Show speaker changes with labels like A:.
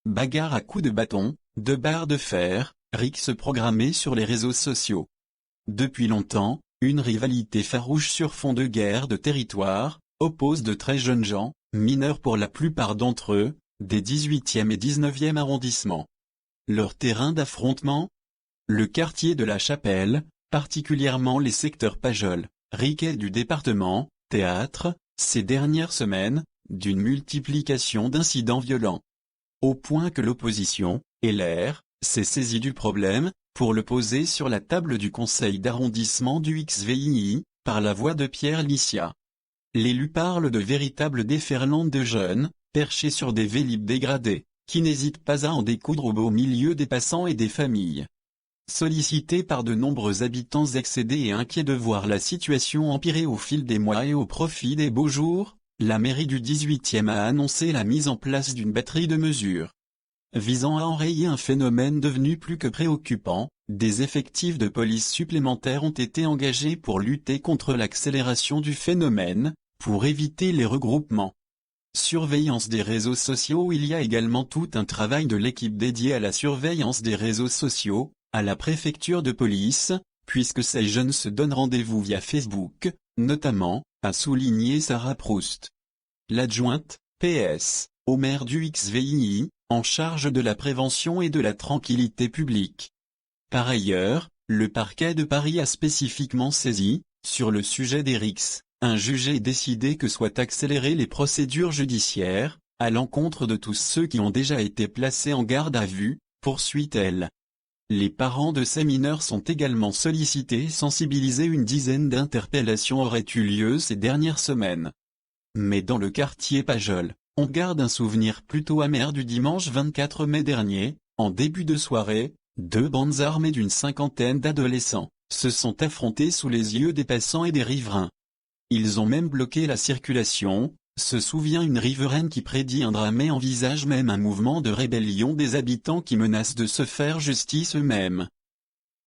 A: bagarre à coups de bâton, de barres de fer, rixes programmées sur les réseaux sociaux. Depuis longtemps, une rivalité farouche sur fond de guerre de territoire, oppose de très jeunes gens, mineurs pour la plupart d'entre eux, des 18e et 19e arrondissements. Leur terrain d'affrontement? Le quartier de la Chapelle, particulièrement les secteurs Pajol, Riquet du département, théâtre, ces dernières semaines, d'une multiplication d'incidents violents. Au point que l'opposition, LR, s'est saisie du problème, pour le poser sur la table du conseil d'arrondissement du XVI, par la voix de Pierre Licia. L'élu parle de véritables déferlantes de jeunes, perchés sur des vélib dégradés, qui n'hésitent pas à en découdre au beau milieu des passants et des familles. Sollicité par de nombreux habitants excédés et inquiets de voir la situation empirer au fil des mois et au profit des beaux jours, la mairie du 18e a annoncé la mise en place d'une batterie de mesures. Visant à enrayer un phénomène devenu plus que préoccupant, des effectifs de police supplémentaires ont été engagés pour lutter contre l'accélération du phénomène, pour éviter les regroupements. Surveillance des réseaux sociaux. Il y a également tout un travail de l'équipe dédiée à la surveillance des réseaux sociaux, à la préfecture de police, puisque ces jeunes se donnent rendez-vous via Facebook, notamment, a souligné Sarah Proust. L'adjointe, PS, au maire du XVI, en charge de la prévention et de la tranquillité publique. Par ailleurs, le parquet de Paris a spécifiquement saisi, sur le sujet des rixes, un juge et décidé que soient accélérées les procédures judiciaires, à l'encontre de tous ceux qui ont déjà été placés en garde à vue, poursuit-elle. Les parents de ces mineurs sont également sollicités et sensibilisés. Une dizaine d'interpellations auraient eu lieu ces dernières semaines. Mais dans le quartier Pajol, on garde un souvenir plutôt amer du dimanche 24 mai dernier, en début de soirée, deux bandes armées d'une cinquantaine d'adolescents se sont affrontés sous les yeux des passants et des riverains. Ils ont même bloqué la circulation, se souvient une riveraine qui prédit un drame et envisage même un mouvement de rébellion des habitants qui menacent de se faire justice eux-mêmes.